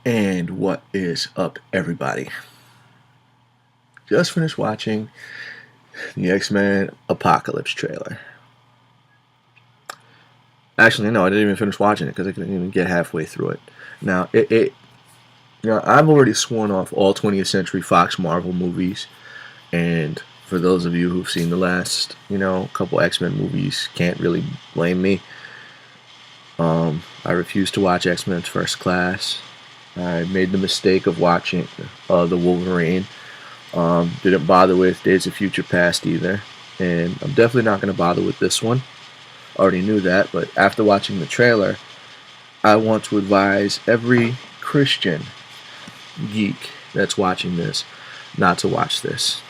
And what is up, everybody? Just finished watching the X-Men Apocalypse trailer. Actually, no, I didn't even finish watching it because I couldn't even get halfway through it. Now, I've already sworn off all 20th Century Fox Marvel movies, and for those of you who've seen the last, couple X-Men movies, can't really blame me. I refused to watch X-Men First Class. I made the mistake of watching the Wolverine. Didn't bother with Days of Future Past either. And I'm definitely not going to bother with this one. Already knew that, but after watching the trailer, I want to advise every Christian geek that's watching this not to watch this.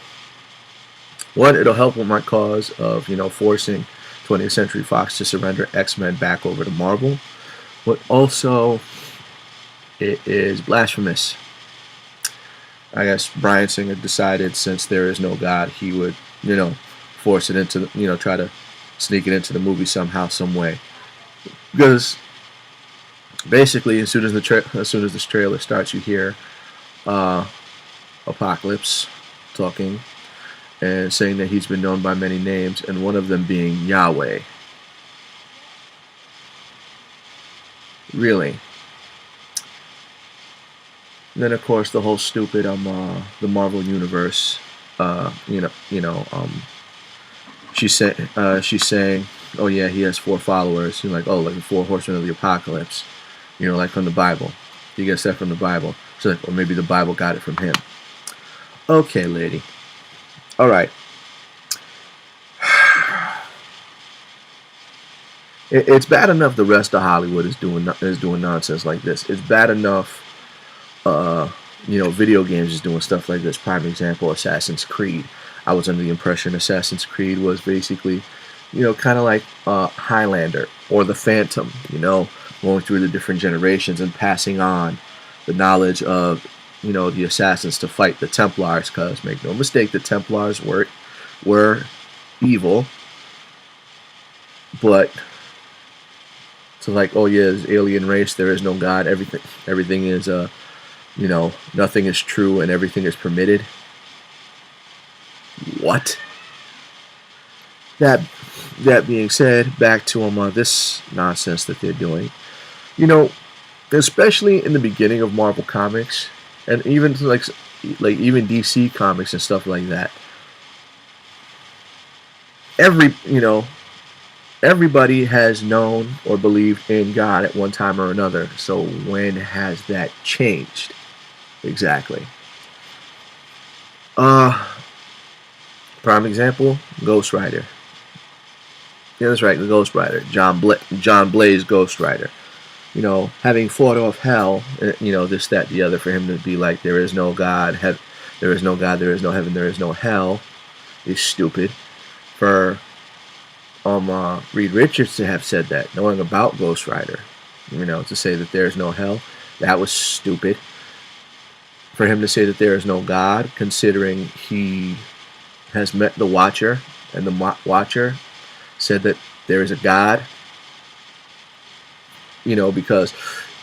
One, it'll help with my cause of, forcing 20th Century Fox to surrender X-Men back over to Marvel. But also, it is blasphemous. I guess Bryan Singer decided since there is no God, he would, force it into, try to sneak it into the movie somehow, some way. Because basically, as soon as this trailer starts, you hear Apocalypse talking and saying that he's been known by many names, and one of them being Yahweh. Really. And then of course the whole stupid the Marvel universe, she's saying, oh yeah, he has 4 followers. You're like, oh, like the 4 horsemen of the apocalypse, like from the Bible. He gets that from the Bible. So like, or maybe the Bible got it from him. Okay, lady. All right. It's bad enough the rest of Hollywood is doing nonsense like this. It's bad enough, video games is doing stuff like this. Prime example, Assassin's Creed. I was under the impression Assassin's Creed was basically, kind of like Highlander or the Phantom, going through the different generations and passing on the knowledge of, the assassins to fight the Templars. Because make no mistake, the Templars were evil, but so like, oh yeah, there's alien race, there is no God, everything is nothing is true and everything is permitted. What? That being said, back to this nonsense that they're doing. Especially in the beginning of Marvel Comics, and even like even DC Comics and stuff like that. Everybody has known or believed in God at one time or another. So when has that changed? Exactly. Prime example, Ghost Rider. Yeah, that's right, the Ghost Rider. John Blaze Ghost Rider. Having fought off hell, this, that, the other, for him to be like, there is no God, there is no God, there is no heaven, there is no hell, is stupid. For Reed Richards to have said that, knowing about Ghost Rider, to say that there is no hell, that was stupid. For him to say that there is no God, considering he has met the Watcher, and the Watcher said that there is a God, because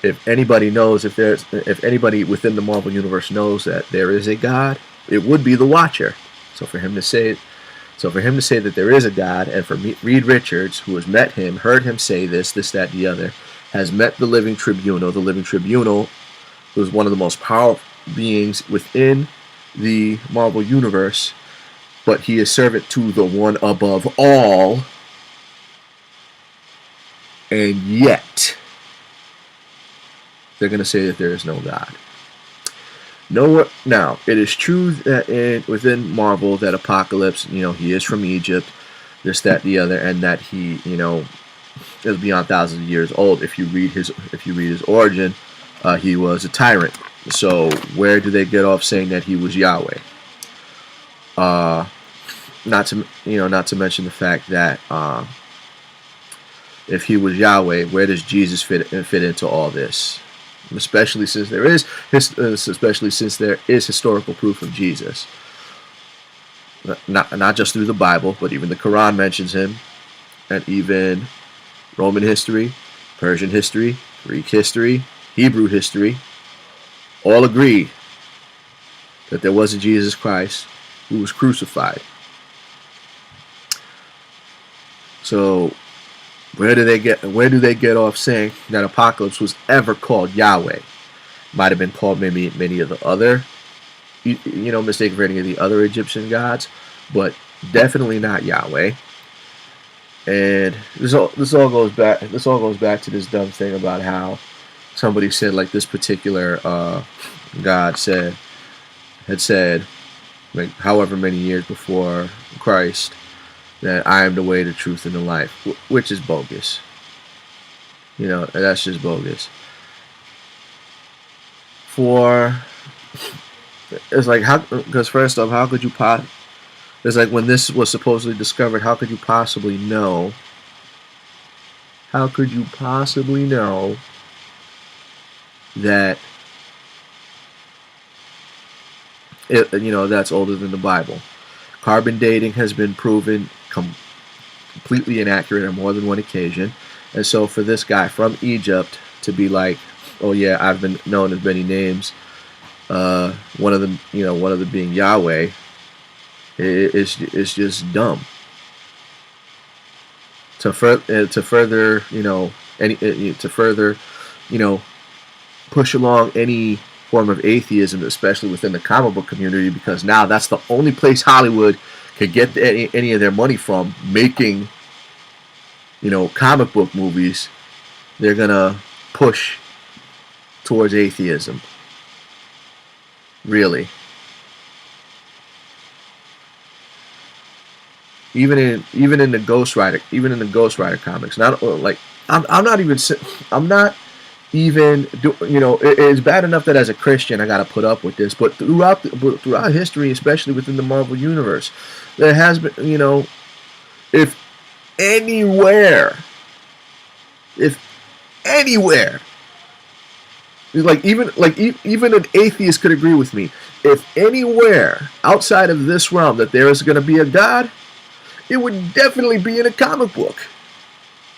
if anybody anybody within the Marvel universe knows that there is a God, it would be the Watcher. So for him to say that there is a God, and for Reed Richards, who has met him, heard him say this, that, the other, has met the Living Tribunal. The Living Tribunal was one of the most powerful beings within the Marvel universe, but he is servant to the one above all, and yet they're going to say that there is no God. Now, it is true that within Marvel that Apocalypse, he is from Egypt, this, that, the other, and that he, is beyond thousands of years old. If you read his origin, he was a tyrant. So where do they get off saying that he was Yahweh? Not to mention the fact that if he was Yahweh, where does Jesus fit into all this? Especially since there is historical proof of Jesus, not just through the Bible, but even the Quran mentions him, and even Roman history, Persian history, Greek history, Hebrew history, all agree that there was a Jesus Christ who was crucified. So where do they get off saying that Apocalypse was ever called Yahweh? Might have been called maybe many of the other, mistaken for any of the other Egyptian gods, but definitely not Yahweh. And this all goes back to this dumb thing about how somebody said, like, this particular God had said, like, however many years before Christ, that I am the way, the truth, and the life, which is bogus. That's just bogus. It's like, because first off, how could you it's like, when this was supposedly discovered, how could you possibly know? How could you possibly know that that's older than the Bible? Carbon dating has been proven completely inaccurate on more than one occasion, and so for this guy from Egypt to be like, oh yeah, I've been known as many names, one of them being Yahweh, it's just dumb. To further push along any form of atheism, especially within the comic book community, because now that's the only place Hollywood could get any of their money from, making comic book movies. They're gonna push towards atheism. Really. Even in the Ghost Rider comics, not like I'm not even it's bad enough that as a Christian I got to put up with this, but throughout history, especially within the Marvel universe, there has been, if anywhere, even an atheist could agree with me, if anywhere outside of this realm that there is going to be a God, it would definitely be in a comic book.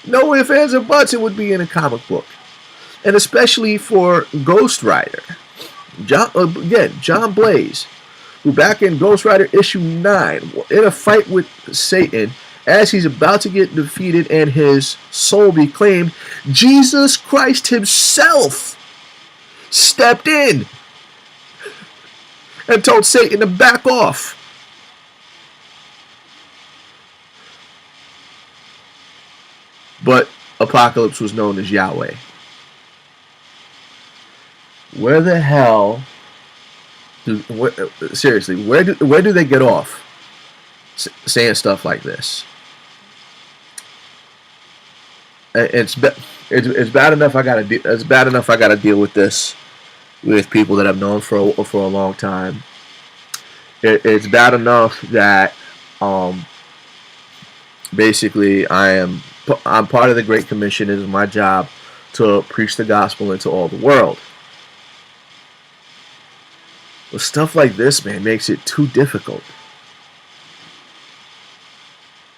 No ifs, ands, or buts, it would be in a comic book. And especially for Ghost Rider. John Blaze, who back in Ghost Rider issue 9, in a fight with Satan, as he's about to get defeated and his soul be claimed, Jesus Christ himself stepped in and told Satan to back off. But Apocalypse was known as Yahweh. Where the hell seriously, where do they get off saying stuff like this? It's bad enough I gotta deal with this with people that I've known for a long time. It's bad enough that basically I'm part of the Great Commission. It is my job to preach the gospel into all the world. But stuff like this, man, makes it too difficult.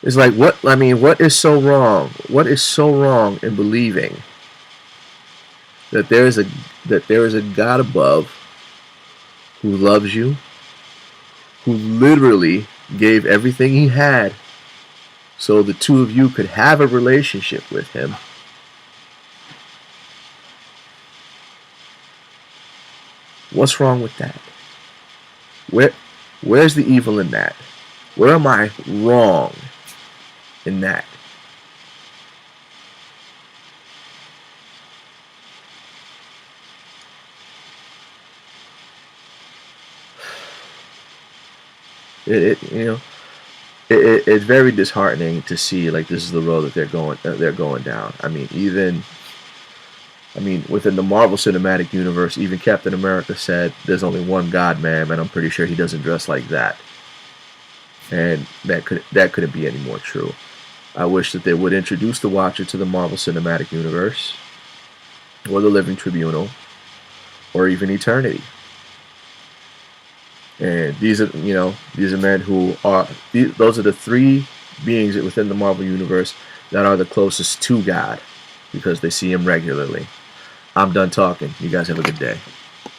It's like, what is so wrong? What is so wrong in believing that there is a God above who loves you, who literally gave everything he had so the two of you could have a relationship with him? What's wrong with that? Where's the evil in that? Where am I wrong in that? It's very disheartening to see, like, this is the road that they're going down. Within the Marvel Cinematic Universe, even Captain America said there's only one God, ma'am, and I'm pretty sure he doesn't dress like that. And that couldn't be any more true. I wish that they would introduce the Watcher to the Marvel Cinematic Universe, or the Living Tribunal, or even Eternity. And these are men who are, those are the three beings within the Marvel Universe that are the closest to God, because they see him regularly. I'm done talking. You guys have a good day.